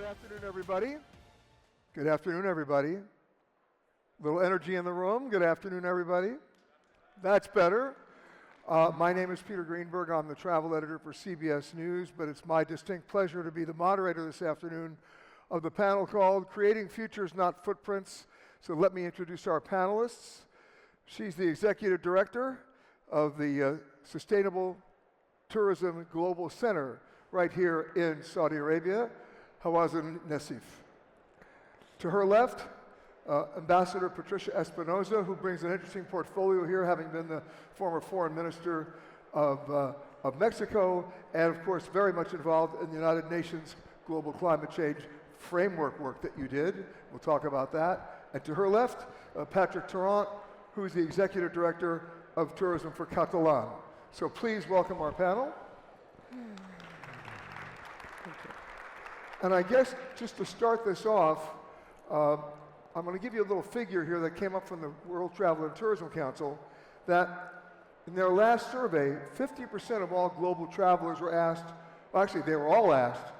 Good afternoon, everybody. Good afternoon, everybody. Little energy in the room. Good afternoon, everybody. That's better. My name is Peter Greenberg. I'm the travel editor for CBS News, but it's my distinct pleasure to be the moderator this afternoon of the panel called Creating Futures, Not Footprints. So let me introduce our panelists. She's the executive director of the Sustainable Tourism Global Center right here in Saudi Arabia, Hawazen, Nassief. To her left, Ambassador Patricia Espinosa, who brings an interesting portfolio here, having been the former foreign minister of Mexico, and of course very much involved in the United Nations global climate change framework work that you did. We'll talk about that. And to her left, Patrick Torrent, who is the executive director of tourism for Catalan. So please welcome our panel. And I guess just to start this off, I'm going to give you a little figure here that came up from the World Travel and Tourism Council, that in their last survey, 50% of all global travelers were asked, well, actually they were all asked,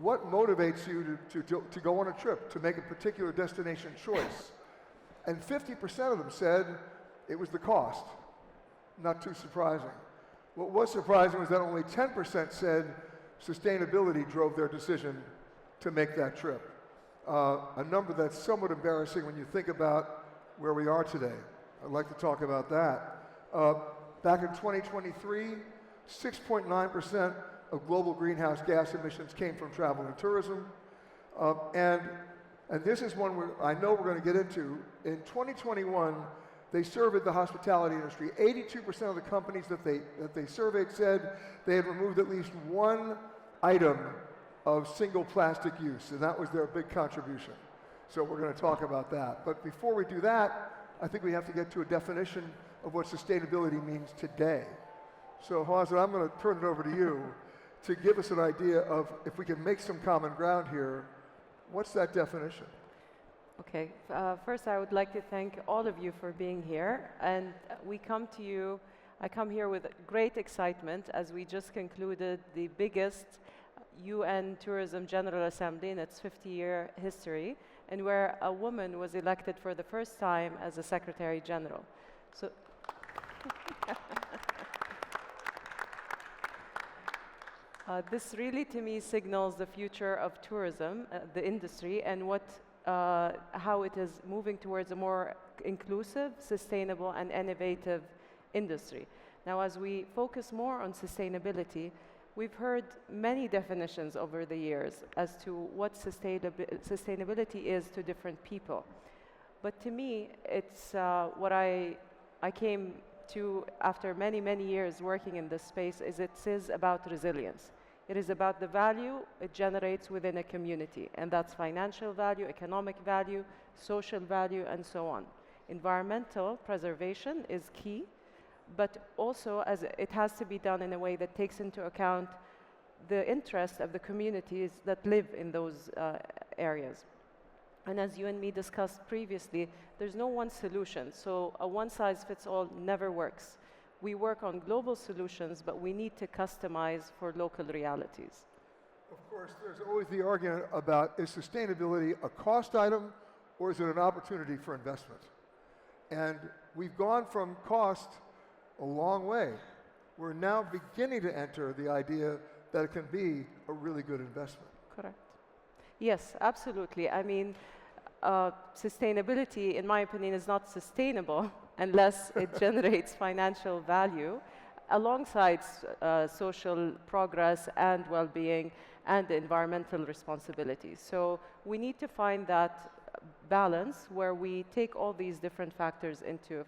what motivates you to go on a trip, to make a particular destination choice? And 50% of them said it was the cost. Not too surprising. What was surprising was that only 10% said sustainability drove their decision to make that trip. A number that's somewhat embarrassing when you think about where we are today. I'd like to talk about that. Back in 2023, 6.9% of global greenhouse gas emissions came from travel and tourism. And this is one where I know we're going to get into. In 2021, they surveyed the hospitality industry. 82% of the companies that they surveyed said they had removed at least one item of single plastic use, and that was their big contribution. So we're going to talk about that. But before we do that, I think we have to get to a definition of what sustainability means today. So Hawazen, I'm going to turn it over to you to give us an idea of, if we can make some common ground here, what's that definition? Okay, first I would like to thank all of you for being here, and we come to you, I come here with great excitement as we just concluded the biggest UN Tourism General Assembly in its 50-year history, and where a woman was elected for the first time as a Secretary General. So this really, to me, signals the future of tourism, the industry, and how it is moving towards a more inclusive, sustainable, and innovative industry. Now, as we focus more on sustainability, we've heard many definitions over the years as to what sustainability is to different people. But to me, it's what I came to after many, many years working in this space is it is about resilience. It is about the value it generates within a community, and that's financial value, economic value, social value, and so on. Environmental preservation is key, but also as it has to be done in a way that takes into account the interest of the communities that live in those areas. And as you and me discussed previously, there's no one solution, so a one-size-fits-all never works. We work on global solutions, but we need to customize for local realities. Of course, there's always the argument about, is sustainability a cost item or is it an opportunity for investment? And we've gone from cost a long way. We're now beginning to enter the idea that it can be a really good investment. Correct. Yes, absolutely. I mean, sustainability, in my opinion, is not sustainable unless it generates financial value alongside social progress and well-being and environmental responsibility. So we need to find that balance where we take all these different factors into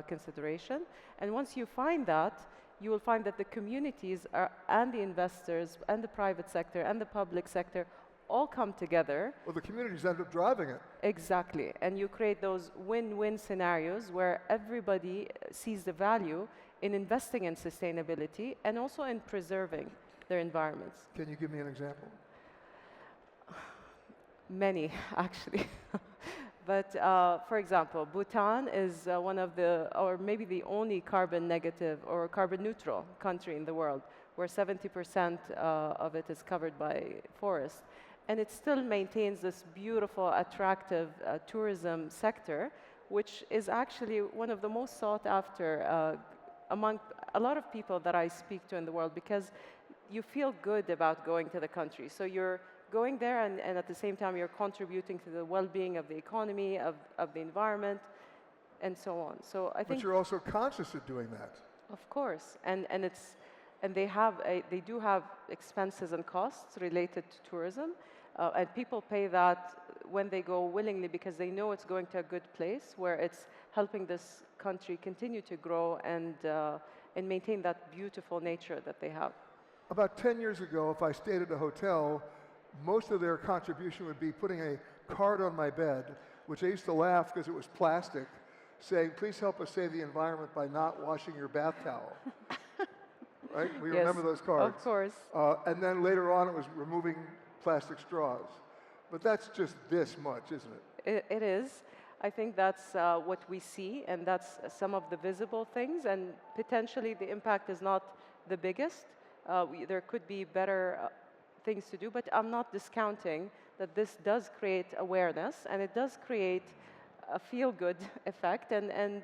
consideration. And once you find that, you will find that the communities and the investors and the private sector and the public sector all come together. Well, the communities end up driving it. Exactly. And you create those win-win scenarios where everybody sees the value in investing in sustainability and also in preserving their environments. Can you give me an example? Many, actually. But for example, Bhutan is one of or maybe the only carbon negative or carbon neutral country in the world, where 70% of it is covered by forest. and it still maintains this beautiful, attractive tourism sector, which is actually one of the most sought after among a lot of people that I speak to in the world, because you feel good about going to the country. So you're going there, and at the same time, you're contributing to the well-being of the economy, of the environment, and so on. So I think. But you're also conscious of doing that. Of course, and they do have expenses and costs related to tourism, and people pay that when they go willingly because they know it's going to a good place where it's helping this country continue to grow and maintain that beautiful nature that they have. About 10 years ago, if I stayed at a hotel, most of their contribution would be putting a card on my bed, which I used to laugh because it was plastic, saying, please help us save the environment by not washing your bath towel. Right? We Yes, remember those cards. Of course. And then later on, it was removing plastic straws. But that's just this much, isn't it? It is. I think that's what we see, and that's some of the visible things, and potentially the impact is not the biggest. There could be better things to do, but I'm not discounting that this does create awareness, and it does create a feel-good effect, and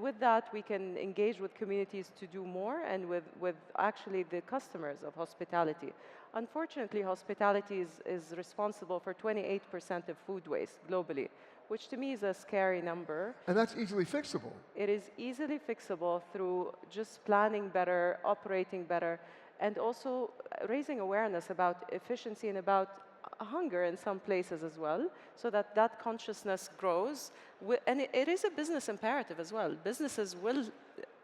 with that we can engage with communities to do more, and with actually the customers of hospitality. Unfortunately, hospitality is responsible for 28% of food waste globally, which to me is a scary number. And that's easily fixable. It is easily fixable through just planning better, operating better, and also raising awareness about efficiency and about hunger in some places as well, so that that consciousness grows. And it is a business imperative as well. Businesses will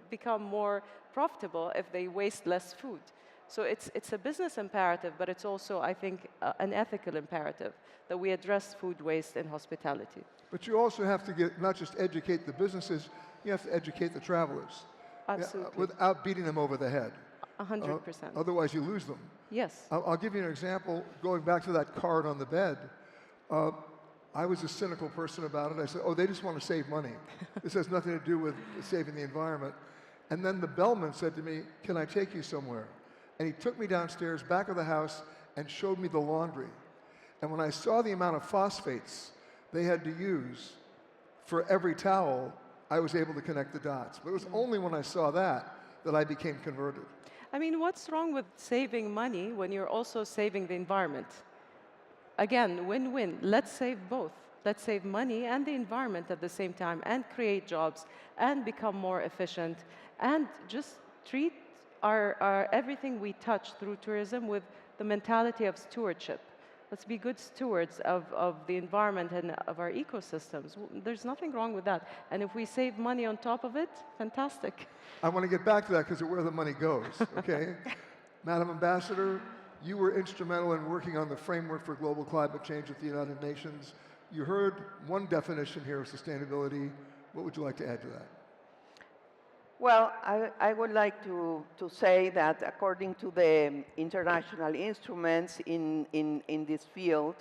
become more profitable if they waste less food. So it's a business imperative, but it's also, I think, an ethical imperative that we address food waste in hospitality. But you also have to not just educate the businesses, you have to educate the travelers. Absolutely. Without beating them over the head. 100%. Otherwise, you lose them. Yes. I'll give you an example, going back to that card on the bed. I was a cynical person about it. I said, oh, they just want to save money. This has nothing to do with saving the environment. And then the bellman said to me, can I take you somewhere? And he took me downstairs, back of the house, and showed me the laundry. And when I saw the amount of phosphates they had to use for every towel, I was able to connect the dots. But it was only when I saw that I became converted. I mean, what's wrong with saving money when you're also saving the environment? Again, win-win. Let's save both. Let's save money and the environment at the same time, and create jobs, and become more efficient, and just treat our everything we touch through tourism with the mentality of stewardship. Let's be good stewards of the environment and of our ecosystems. There's nothing wrong with that. And if we save money on top of it, fantastic. I want to get back to that because of where the money goes, okay? Madam Ambassador, you were instrumental in working on the framework for global climate change at the United Nations. You heard one definition here of sustainability. What would you like to add to that? Well, I would like to say that according to the international instruments in this field,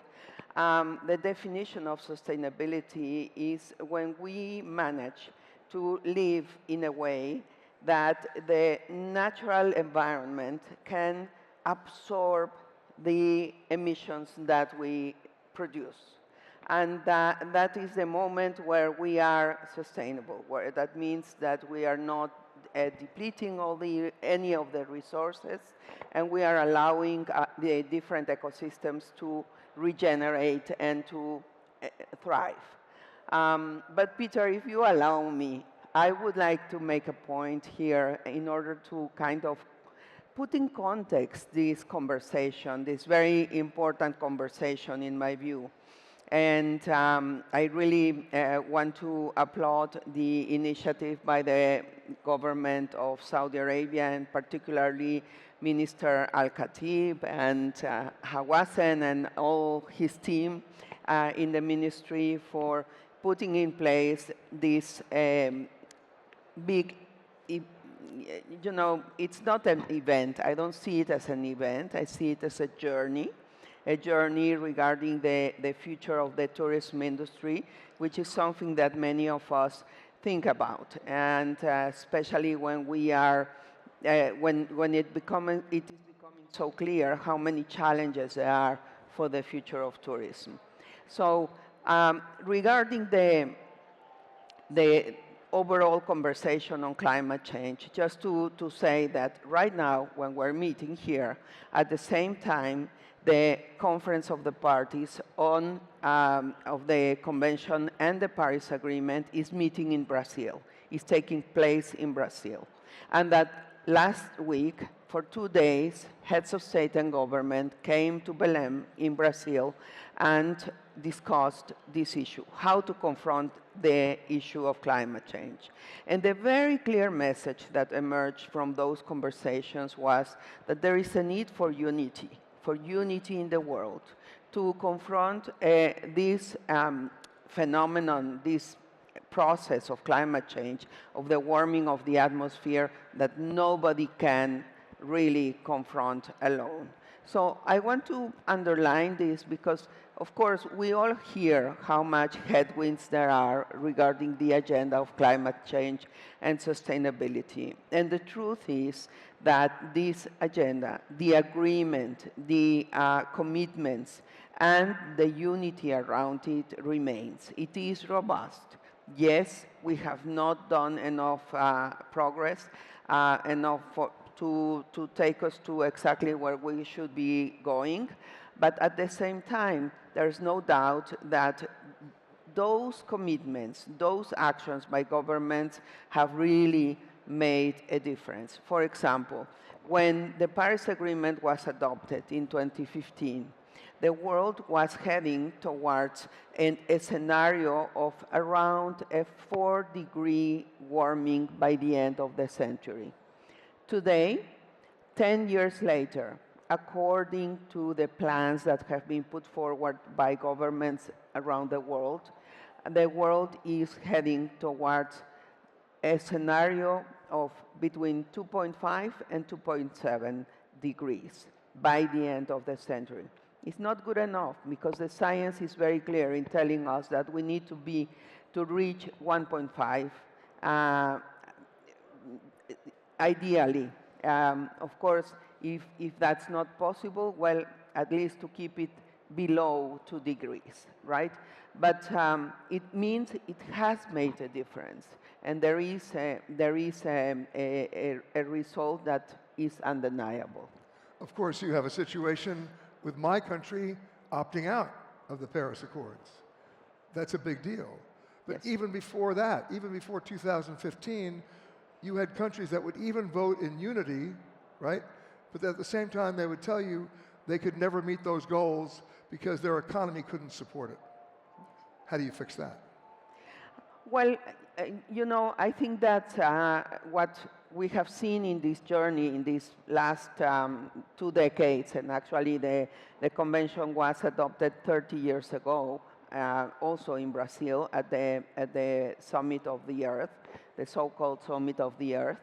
the definition of sustainability is when we manage to live in a way that the natural environment can absorb the emissions that we produce. And that is the moment where we are sustainable, where that means that we are not depleting any of the resources, and we are allowing the different ecosystems to regenerate and to thrive. But Peter, if you allow me, I would like to make a point here in order to kind of put in context this conversation, this very important conversation in my view. And I really want to applaud the initiative by the government of Saudi Arabia, and particularly Minister Al-Khatib and Hawazen and all his team in the ministry for putting in place this big, you know, it's not an event. I don't see it as an event. I see it as a journey regarding the future of the tourism industry, which is something that many of us think about, and especially when we are, when it is becoming so clear how many challenges there are for the future of tourism. So regarding the overall conversation on climate change, just to say that right now, when we're meeting here, at the same time, the Conference of the Parties on, of the Convention and the Paris Agreement is meeting in Brazil, is taking place in Brazil. And that last week, for 2 days, heads of state and government came to Belém in Brazil and discussed this issue, how to confront the issue of climate change. And the very clear message that emerged from those conversations was that there is a need for unity in the world to confront this phenomenon, this process of climate change, of the warming of the atmosphere that nobody can really confront alone. So I want to underline this because, of course, we all hear how much headwinds there are regarding the agenda of climate change and sustainability. And the truth is that this agenda, the agreement, the commitments, and the unity around it remains. It is robust. Yes, we have not done enough progress, enough to take us to exactly where we should be going. But at the same time, there's no doubt that those commitments, those actions by governments have really made a difference. For example, when the Paris Agreement was adopted in 2015, the world was heading towards a scenario of around a 4-degree warming by the end of the century. Today, 10 years later, according to the plans that have been put forward by governments around the world is heading towards a scenario of between 2.5 and 2.7 degrees by the end of the century. It's not good enough because the science is very clear in telling us that we need to reach 1.5 ideally. Of course, if that's not possible, well, at least to keep it below 2 degrees, right? But it means it has made a difference, and there is a result that is undeniable. Of course, you have a situation with my country opting out of the Paris Accords. That's a big deal. But Yes. even before that, even before 2015, you had countries that would even vote in unity, right? But at the same time, they would tell you they could never meet those goals because their economy couldn't support it. How do you fix that? Well, you know, I think that what we have seen in this journey in these last 2 decades, and actually the convention was adopted 30 years ago, also in Brazil at the Summit of the Earth, the so-called Summit of the Earth.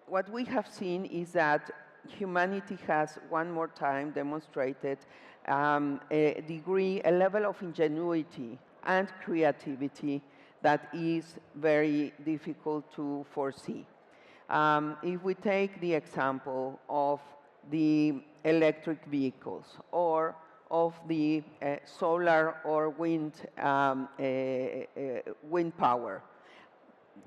What we have seen is that humanity has one more time demonstrated a level of ingenuity and creativity that is very difficult to foresee. If we take the example of the electric vehicles or of the solar or wind power,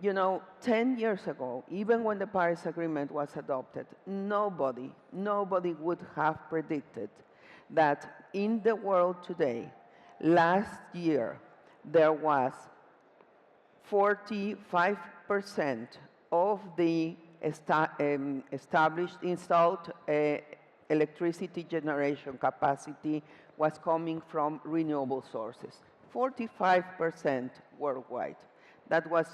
you know, 10 years ago, even when the Paris Agreement was adopted, nobody would have predicted that in the world today, last year, there was 45% of the established, installed electricity generation capacity was coming from renewable sources. 45% worldwide. That was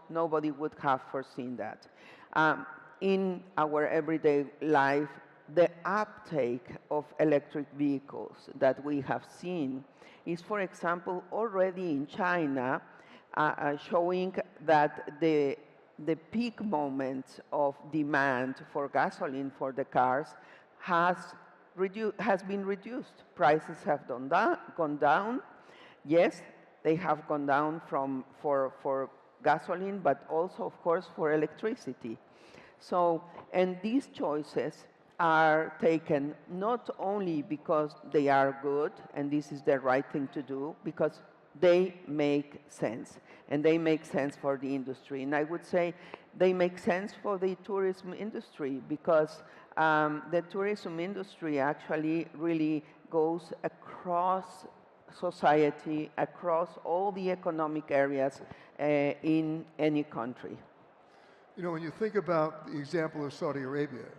nobody would have foreseen that. In our everyday life, the uptake of electric vehicles that we have seen is, for example, already in China, showing that the peak moment of demand for gasoline for the cars has been reduced. Prices have gone down. Yes, they have gone down for gasoline, but also, of course, for electricity. So, and these choices are taken not only because they are good, and this is the right thing to do, because they make sense, and they make sense for the industry. And I would say they make sense for the tourism industry, because the tourism industry actually really goes across society, across all the economic areas in any country. You know, when you think about the example of Saudi Arabia,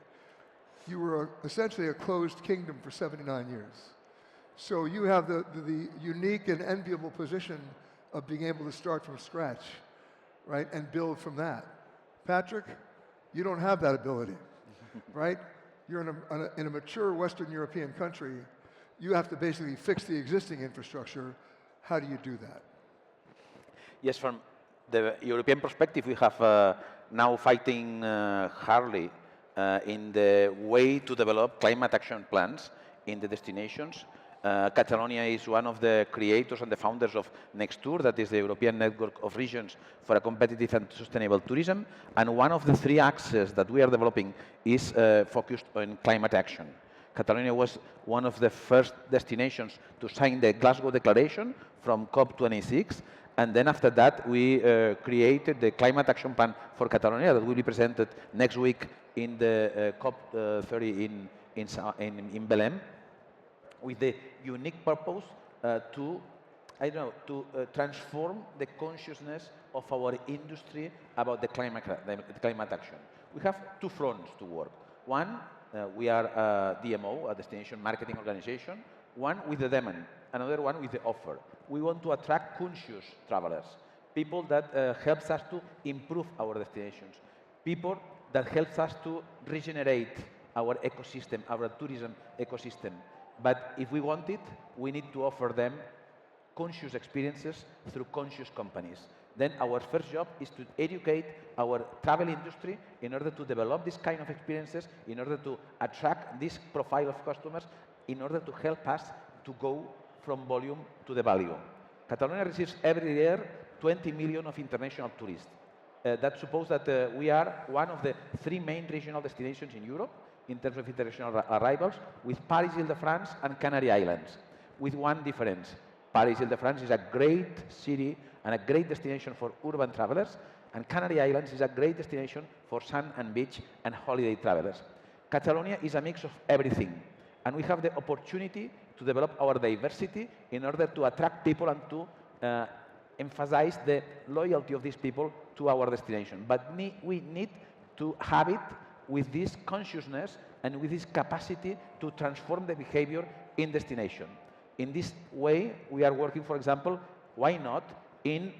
you were essentially a closed kingdom for 79 years. So you have the unique and enviable position of being able to start from scratch, right, and build from that. Patrick, you don't have that ability, right? You're in a mature Western European country. You have to basically fix the existing infrastructure. How do you do that? Yes, from the European perspective, we have now fighting hardly in the way to develop climate action plans in the destinations. Catalonia is one of the creators and the founders of Nextour, that is the European network of regions for a competitive and sustainable tourism. And one of the 3 axes that we are developing is focused on climate action. Catalonia was one of the first destinations to sign the Glasgow Declaration from COP26. And then after that, we created the climate action plan for Catalonia that will be presented next week in the COP30 in Belém, with the unique purpose to transform the consciousness of our industry about the climate action. We have 2 fronts to work. One, we are a DMO, a destination marketing organization. One with the demand, another one with the offer. We want to attract conscious travelers, people that helps us to improve our destinations, people that helps us to regenerate our ecosystem, our tourism ecosystem. But if we want it, we need to offer them conscious experiences through conscious companies. Then our first job is to educate our travel industry in order to develop this kind of experiences, in order to attract this profile of customers, in order to help us to go from volume to the value. Catalonia receives every year 20 million of international tourists. That suppose that we are one of the 3 main regional destinations in Europe in terms of international arrivals, with Paris, Ile-de-France, and Canary Islands, with one difference. Paris, Ile-de-France is a great city and a great destination for urban travelers, and Canary Islands is a great destination for sun and beach and holiday travelers. Catalonia is a mix of everything, and we have the opportunity to develop our diversity in order to attract people and to emphasize the loyalty of these people to our destination. But we need to have it with this consciousness and with this capacity to transform the behavior in destination. In this way, we are working, for example, why not, in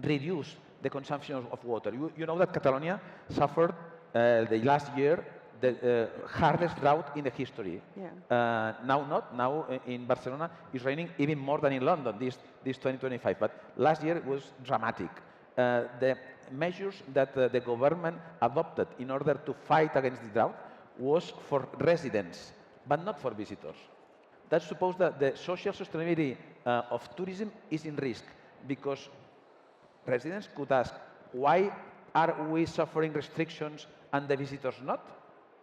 reduce the consumption of water. You know that Catalonia suffered the last year the hardest drought in the history. Yeah. Now in Barcelona it's raining even more than in London this 2025, but last year it was dramatic. The measures that the government adopted in order to fight against the drought was for residents, but not for visitors. That suppose that the social sustainability of tourism is in risk, because residents could ask, why are we suffering restrictions and the visitors not?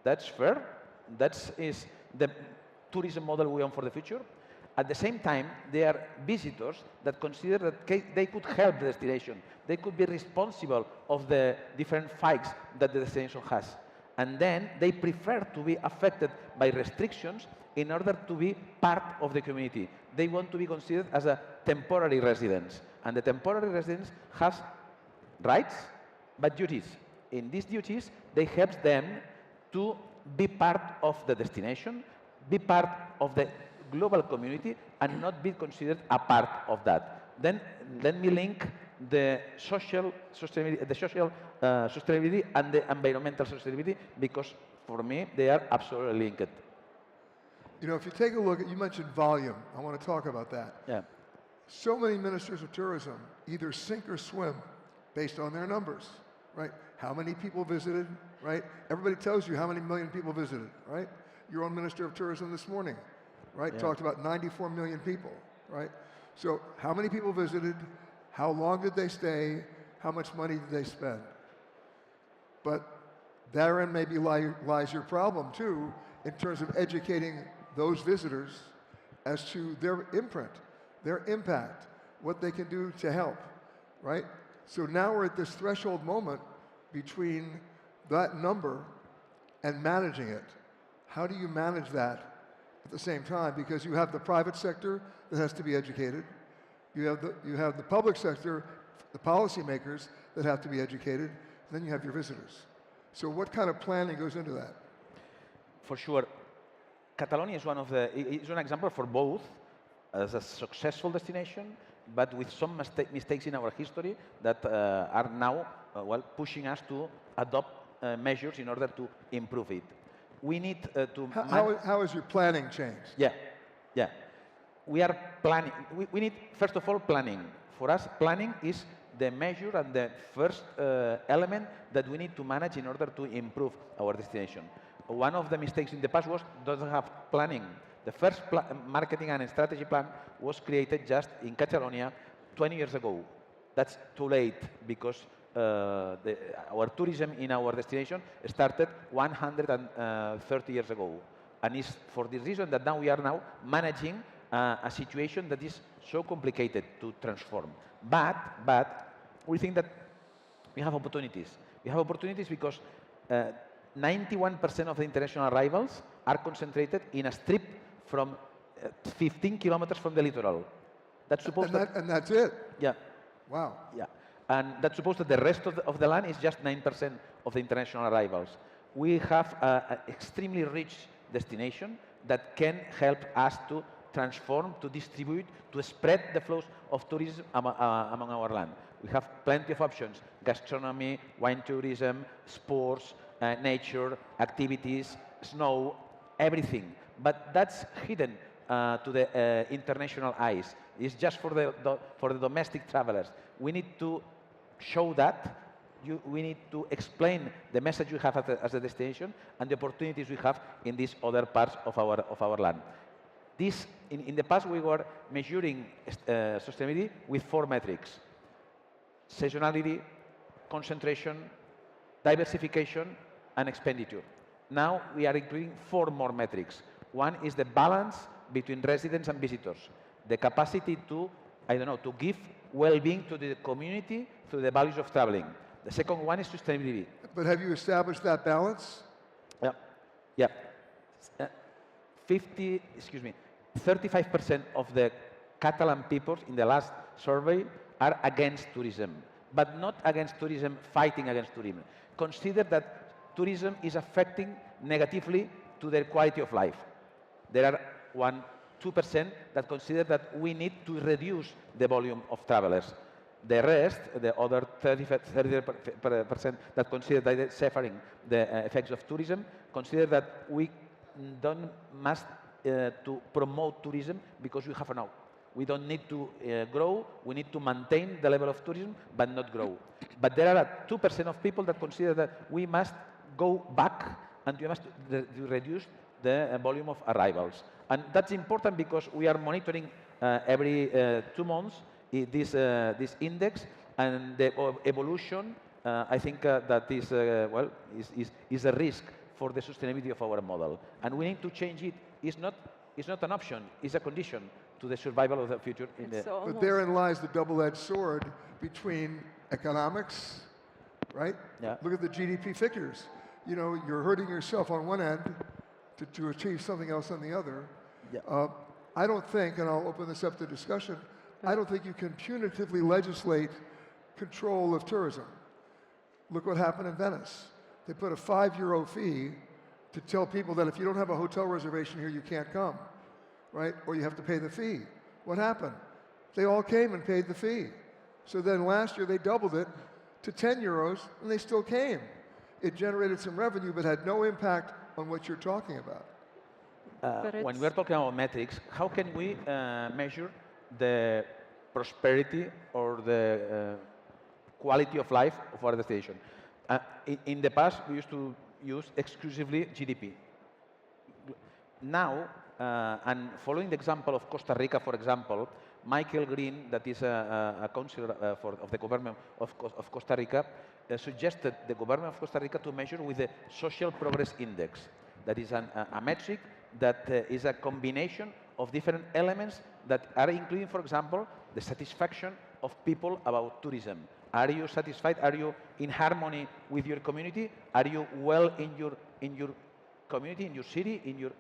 That's fair. That is the tourism model we want for the future. At the same time, there are visitors that consider that they could help the destination. They could be responsible of the different fights that the destination has. And then they prefer to be affected by restrictions in order to be part of the community. They want to be considered as a temporary residents. And the temporary residents have rights, but duties. In these duties, they help them to be part of the destination, be part of the global community, and not be considered a part of that. Then let me link the social sustainability and the environmental sustainability, because for me they are absolutely linked. You know, if you take a look at, you mentioned volume. I want to talk about that. Yeah. So many ministers of tourism either sink or swim based on their numbers, right? How many people visited, right? Everybody tells you how many million people visited, right? Your own Minister of Tourism this morning, right? Yeah. Talked about 94 million people, right? So how many people visited? How long did they stay? How much money did they spend? But therein maybe lies your problem too, in terms of educating those visitors as to their imprint, their impact, what they can do to help, right? So now we're at this threshold moment between that number and managing it. How do you manage that at the same time? Because you have the private sector that has to be educated. You have the public sector, the policymakers that have to be educated. And then you have your visitors. So what kind of planning goes into that? For sure. Catalonia is an example for both as a successful destination, but with some mistakes in our history that are now pushing us to adopt measures in order to improve it. We need to... How has your planning changed? Yeah. We are planning. We need, first of all, planning. For us, planning is the measure and the first element that we need to manage in order to improve our destination. One of the mistakes in the past was doesn't have planning. The first marketing and strategy plan was created just in Catalonia 20 years ago. That's too late because our tourism in our destination started 130 years ago. And it's for this reason that now we are managing a situation that is so complicated to transform. But we think that we have opportunities. We have opportunities because 91% of the international arrivals are concentrated in a strip from 15 kilometers from the littoral. That's supposed and that's it? Yeah. Wow. Yeah. And that's supposed that the rest of the land is just 9% of the international arrivals. We have an extremely rich destination that can help us to transform, to distribute, to spread the flows of tourism among our land. We have plenty of options: gastronomy, wine tourism, sports, nature, activities, snow, everything. But that's hidden to the international eyes. It's just for the domestic travelers. We need to show that. We need to explain the message we have as a destination and the opportunities we have in these other parts of our land. This, in the past, we were measuring sustainability with 4 metrics: seasonality, concentration, diversification, and expenditure. Now we are including 4 more metrics. One is the balance between residents and visitors, the capacity to, to give well-being to the community through the values of traveling. The second one is sustainability. But have you established that balance? Yeah. 35% of the Catalan people in the last survey are against tourism, but not against tourism, fighting against tourism. Consider that tourism is affecting negatively to their quality of life. There are 2% that consider that we need to reduce the volume of travelers. The rest, the other 30% that consider that they're suffering the effects of tourism, consider that we must to promote tourism because we have enough. We don't need to grow. We need to maintain the level of tourism, but not grow. But there are 2% of people that consider that we must go back and we must reduce the volume of arrivals. And that's important because we are monitoring every 2 months this index, and the evolution, I think that is, is a risk for the sustainability of our model. And we need to change it. It's not an option, it's a condition to the survival of the future. But therein lies the double-edged sword between economics, right? Yeah. Look at the GDP figures. You know, you're hurting yourself on one end to achieve something else on the other. Yeah. I don't think, and I'll open this up to discussion, I don't think you can punitively legislate control of tourism. Look what happened in Venice. They put a €5 fee to tell people that if you don't have a hotel reservation here, you can't come, right? Or you have to pay the fee. What happened? They all came and paid the fee. So then last year they doubled it to €10, and they still came. It generated some revenue, but had no impact on what you're talking about. When we're talking about metrics, how can we measure the prosperity or the quality of life of our destination? In the past, we used to use exclusively GDP. Now, and following the example of Costa Rica, for example, Michael Green, that is a councillor of the government of Costa Rica, suggested the government of Costa Rica to measure with the Social Progress Index. That is a metric that is a combination of different elements that are including, for example, the satisfaction of people about tourism. Are you satisfied? Are you in harmony with your community? Are you well in your community, in your city, in your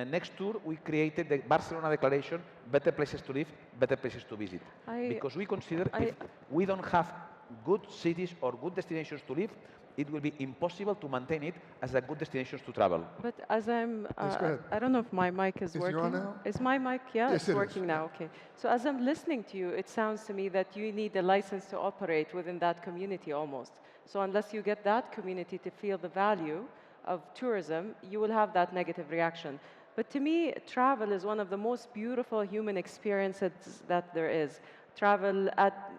next tour, we created the Barcelona Declaration, better places to live, better places to visit. Because we consider if we don't have good cities or good destinations to live, it will be impossible to maintain it as a good destinations to travel. But as I'm, Yes, go ahead. I don't know if my mic is working. Is yours on now? Is my mic? Yeah, Yes, it's it is. working now. Okay. So as I'm listening to you, it sounds to me that you need a license to operate within that community almost. So unless you get that community to feel the value of tourism, you will have that negative reaction. But to me, travel is one of the most beautiful human experiences that there is. Travel,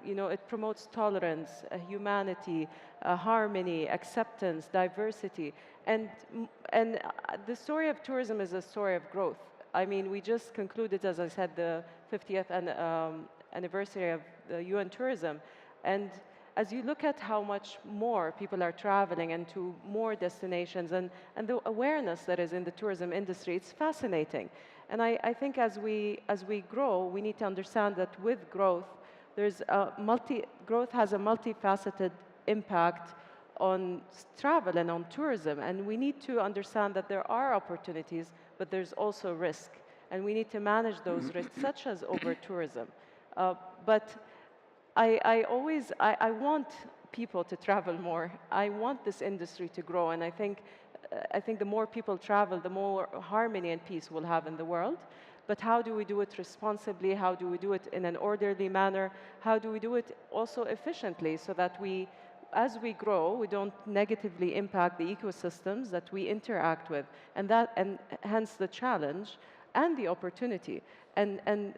it promotes tolerance, humanity, harmony, acceptance, diversity. And the story of tourism is a story of growth. I mean, we just concluded, as I said, the 50th anniversary of the UN tourism. And as you look at how much more people are traveling and to more destinations and the awareness that is in the tourism industry, it's fascinating. And I think as we grow, we need to understand that with growth, growth has a multifaceted impact on travel and on tourism. And we need to understand that there are opportunities, but there's also risk. And we need to manage those risks, such as over-tourism. But I want people to travel more. I want this industry to grow, and I think the more people travel, the more harmony and peace we'll have in the world. But how do we do it responsibly? How do we do it in an orderly manner? How do we do it also efficiently so that as we grow, we don't negatively impact the ecosystems that we interact with, and hence the challenge and the opportunity. And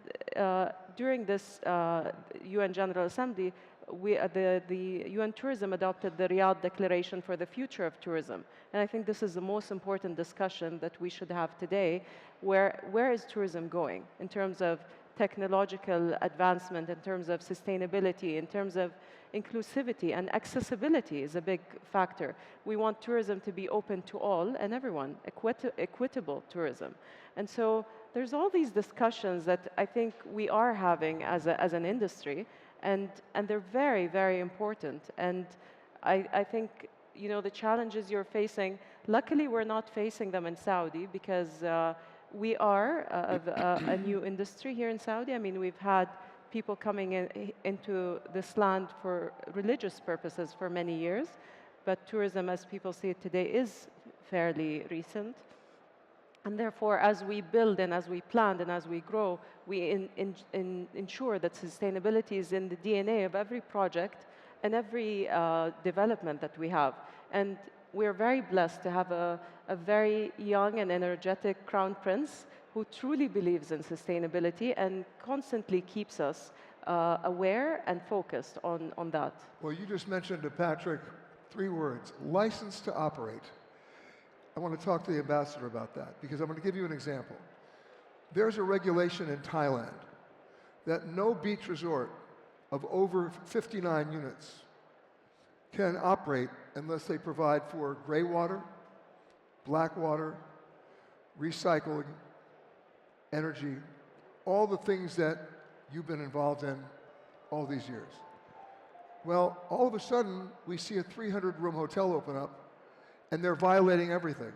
during this UN General Assembly, the UN Tourism adopted the Riyadh Declaration for the Future of Tourism. And I think this is the most important discussion that we should have today. Where is tourism going in terms of technological advancement, in terms of sustainability, in terms of inclusivity, and accessibility is a big factor. We want tourism to be open to all and everyone, equitable tourism. And so there's all these discussions that I think we are having as an industry, and they're very, very important. And I think, the challenges you're facing, luckily we're not facing them in Saudi because we are a new industry here in Saudi. I mean, we've had people coming into this land for religious purposes for many years, but tourism, as people see it today, is fairly recent. And therefore, as we build and as we plan and as we grow, we ensure that sustainability is in the DNA of every project and every development that we have. And we're very blessed to have a very young and energetic Crown Prince who truly believes in sustainability and constantly keeps us aware and focused on that. Well, you just mentioned to Patrick 3 words: license to operate. I want to talk to the ambassador about that because I'm going to give you an example. There's a regulation in Thailand that no beach resort of over 59 units can operate unless they provide for gray water, black water, recycling, energy, all the things that you've been involved in all these years. Well, all of a sudden, we see a 300-room hotel open up, and they're violating everything.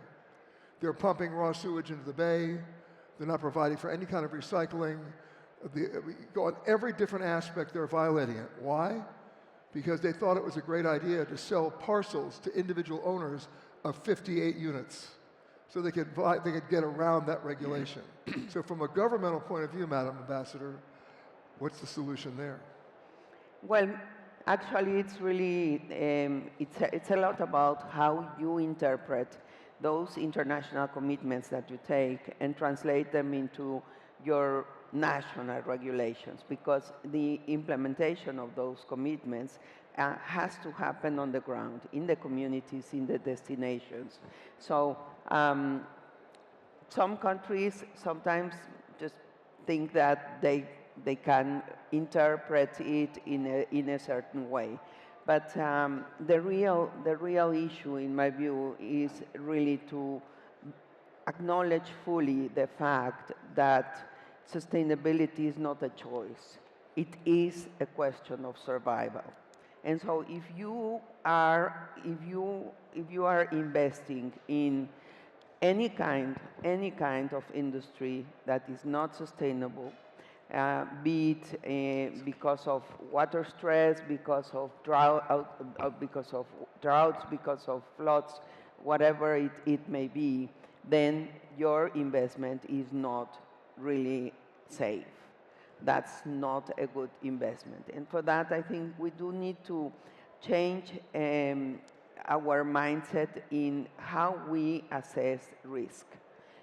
They're pumping raw sewage into the bay. They're not providing for any kind of recycling. On every different aspect, they're violating it. Why? Because they thought it was a great idea to sell parcels to individual owners of 58 units so they could get around that regulation. So from a governmental point of view, Madam Ambassador, what's the solution there? Well, actually, it's really, it's a lot about how you interpret those international commitments that you take and translate them into your national regulations, because the implementation of those commitments has to happen on the ground, in the communities, in the destinations. So some countries sometimes just think that they can interpret it in a certain way. But the real issue, in my view, is really to acknowledge fully the fact that sustainability is not a choice. It is a question of survival. And so if you are investing in any kind of industry that is not sustainable, be it because of water stress, because of droughts, because of floods, whatever it may be, then your investment is not really safe. That's not a good investment. And for that, I think we do need to change our mindset in how we assess risk.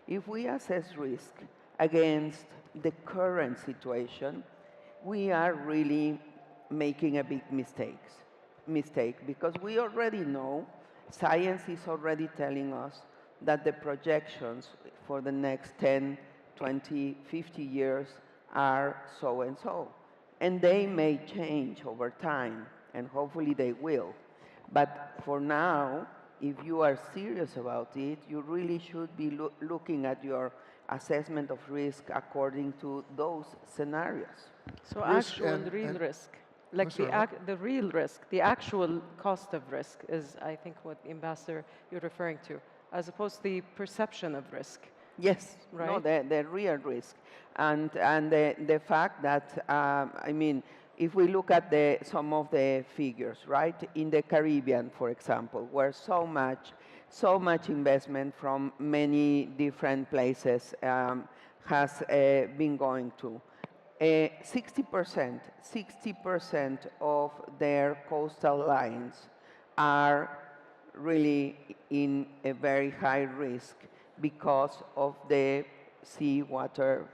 If we assess risk against the current situation, we are really making a big mistake because we already know, science is already telling us that the projections for the next 10, 20, 50 years are so and so. And they may change over time, and hopefully they will. But for now, if you are serious about it, you really should be looking at your assessment of risk according to those scenarios. So Risk actual and real risk, like the real risk, the actual cost of risk is, I think, what Ambassador you're referring to, as opposed to the perception of risk. Yes, right? No, the real risk. And the fact that, I mean, if we look at some of the figures, right? In the Caribbean, for example, where so much investment from many different places has been going to. 60% of their coastal lines are really in a very high risk because of the seawater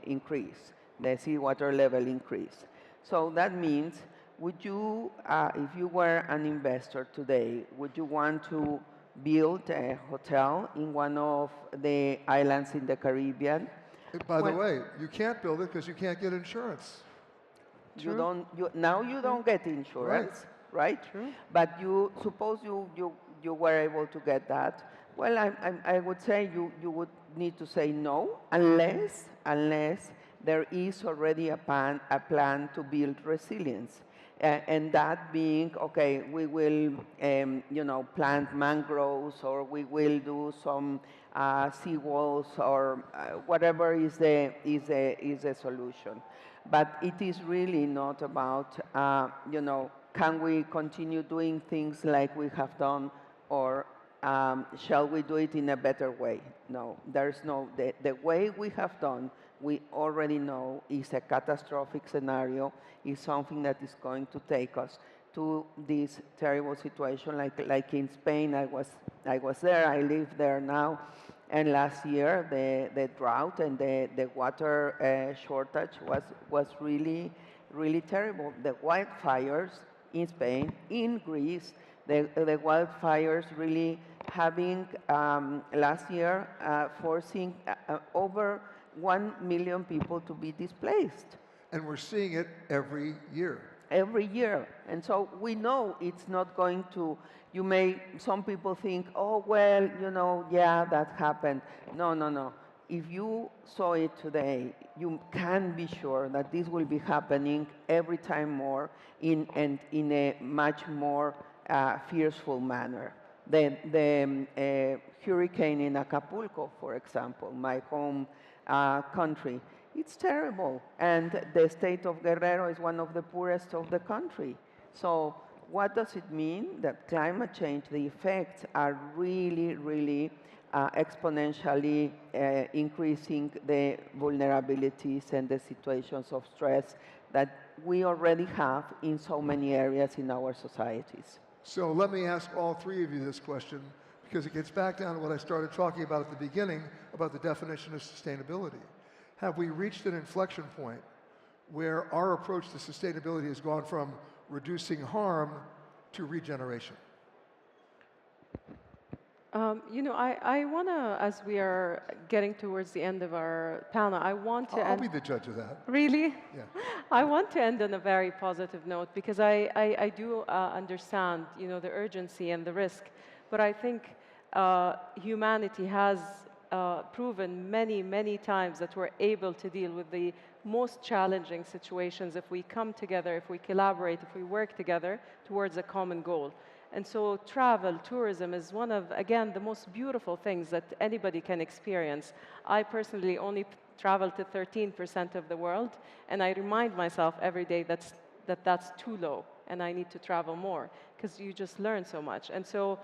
increase, the seawater level increase. So that means, would you, if you were an investor today, would you want to build a hotel in one of the islands in the Caribbean? By the way, you can't build it because you can't get insurance. Now you don't get insurance, right? True. But suppose you were able to get that. Well, I would say you would need to say no unless there is already a plan to build resilience. And that being, okay, we will plant mangroves, or we will do some seawalls, or whatever is the solution. But it is really not about can we continue doing things like we have done, or shall we do it in a better way? No, there's no, the way we have done, we already know is a catastrophic scenario, is something that is going to take us to this terrible situation, like in Spain. I was there, I live there now, and last year the drought and the water shortage was really, really terrible. The wildfires in Spain, in Greece, the wildfires really having last year forcing over 1 million people to be displaced. And we're seeing it every year. Every year. And so we know it's not going to, some people think, oh, well, yeah, that happened. No. If you saw it today, you can be sure that this will be happening every time more in a much more fearful manner. The hurricane in Acapulco, for example, my home country, it's terrible. And the state of Guerrero is one of the poorest of the country. So what does it mean? That climate change, the effects are really, really exponentially increasing the vulnerabilities and the situations of stress that we already have in so many areas in our societies. So let me ask all three of you this question, because it gets back down to what I started talking about at the beginning, about the definition of sustainability. Have we reached an inflection point where our approach to sustainability has gone from reducing harm to regeneration? You know, I want to, as we are getting towards the end of our panel, I want to I'll end. be the judge of that. Really? Yeah. I want to end on a very positive note because I do understand, you know, the urgency and the risk, but I think humanity has proven many, many times that we're able to deal with the most challenging situations if we come together, if we collaborate, if we work together towards a common goal. And so travel, tourism is one of, again, the most beautiful things that anybody can experience. I personally only travel to 13% of the world, and I remind myself every day that's too low, and I need to travel more, because you just learn so much. And so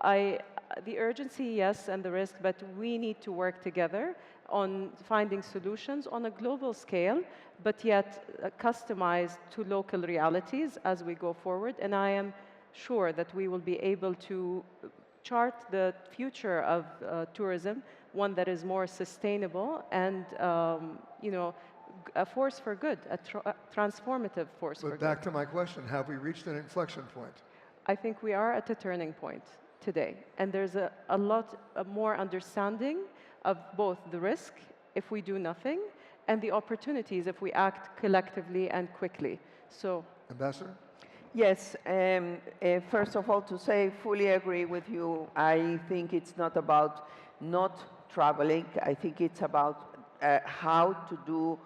the urgency, yes, and the risk, but we need to work together on finding solutions on a global scale, but yet customized to local realities as we go forward. And I am sure that we will be able to chart the future of tourism, one that is more sustainable and, you know, a force for good, a transformative force for good. But back to my question, have we reached an inflection point? I think we are at a turning point today, and there's a lot more understanding of both the risk if we do nothing and the opportunities if we act collectively and quickly. So, Ambassador? Yes, first of all, to say, fully agree with you. I think it's not about not traveling. I think it's about how to do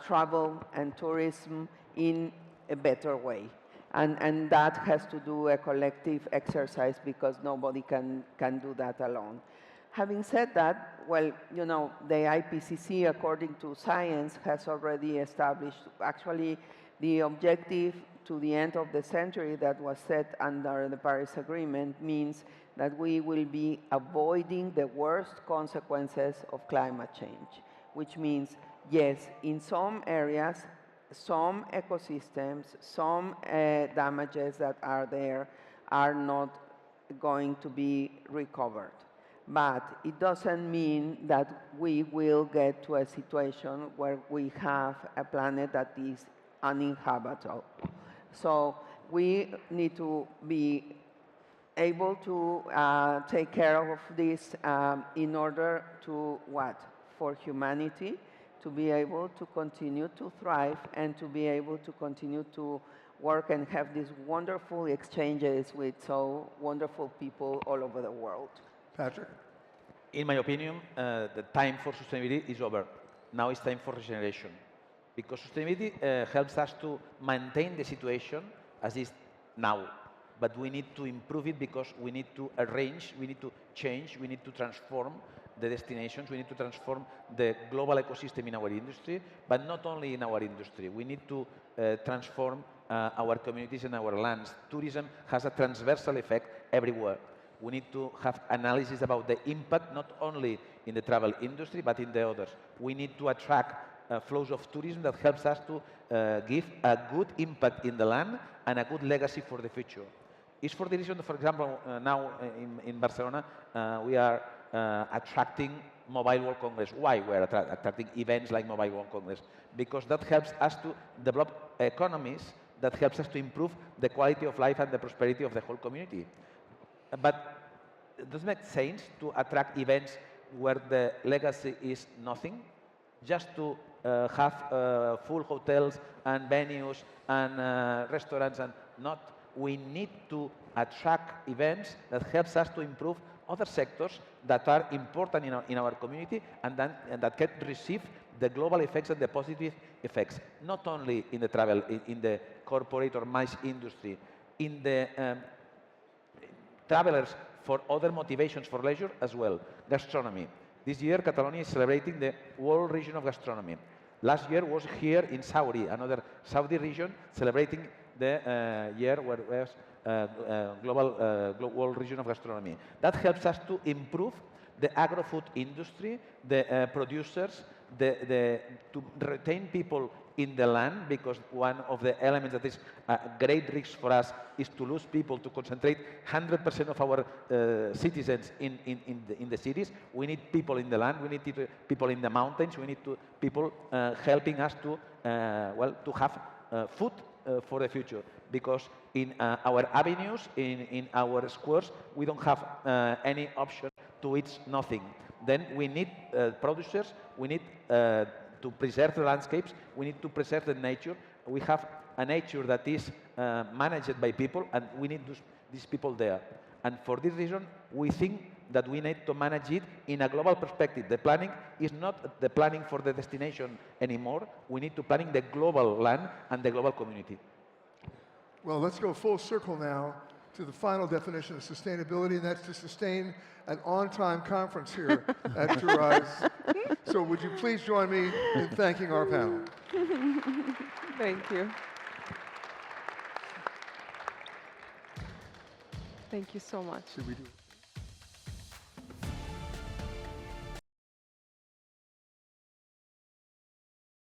travel and tourism in a better way. And that has to do a collective exercise because nobody can do that alone. Having said that, well, you know, the IPCC, according to science, has already established actually the objective to the end of the century that was set under the Paris Agreement means that we will be avoiding the worst consequences of climate change, which means, yes, in some areas, some ecosystems, some damages that are there are not going to be recovered. But it doesn't mean that we will get to a situation where we have a planet that is uninhabitable. So we need to be able to take care of this in order to what? For humanity to be able to continue to thrive and to be able to continue to work and have these wonderful exchanges with so wonderful people all over the world. Patrick? In my opinion, the time for sustainability is over. Now it's time for regeneration. Because sustainability helps us to maintain the situation as is now. But we need to improve it because we need to arrange, we need to change, we need to transform the destinations, we need to transform the global ecosystem in our industry, but not only in our industry. We need to transform our communities and our lands. Tourism has a transversal effect everywhere. We need to have analysis about the impact, not only in the travel industry, but in the others. We need to attract flows of tourism that helps us to give a good impact in the land and a good legacy for the future. It's for the reason, for example, now in Barcelona, we are attracting Mobile World Congress. Why we are attracting events like Mobile World Congress? Because that helps us to develop economies that helps us to improve the quality of life and the prosperity of the whole community. But it doesn't make sense to attract events where the legacy is nothing, just to have full hotels and venues and restaurants and not. We need to attract events that helps us to improve other sectors that are important in our community and that can receive the global effects and the positive effects, not only in the travel, in the corporate or MICE industry, in the travelers for other motivations for leisure as well. Gastronomy. This year, Catalonia is celebrating the World Region of Gastronomy. Last year was here in Saudi, another Saudi region, celebrating the year where was global World Region of Gastronomy. That helps us to improve the agro-food industry, the producers, to retain people in the land, because one of the elements that is a great risk for us is to lose people, to concentrate 100% of our citizens in the cities. We need people in the land, we need people in the mountains, we need people helping us to, to have food for the future, because in our avenues, in our squares, we don't have any option to eat nothing. Then we need producers, we need to preserve the landscapes, we need to preserve the nature. We have a nature that is managed by people, and we need these people there. And for this reason, we think that we need to manage it in a global perspective. The planning is not the planning for the destination anymore. We need to planning the global land and the global community. Well, let's go full circle now to the final definition of sustainability, and that's to sustain an on-time conference here at TOURISE. So would you please join me in thanking our panel? Thank you. Thank you so much. Should we do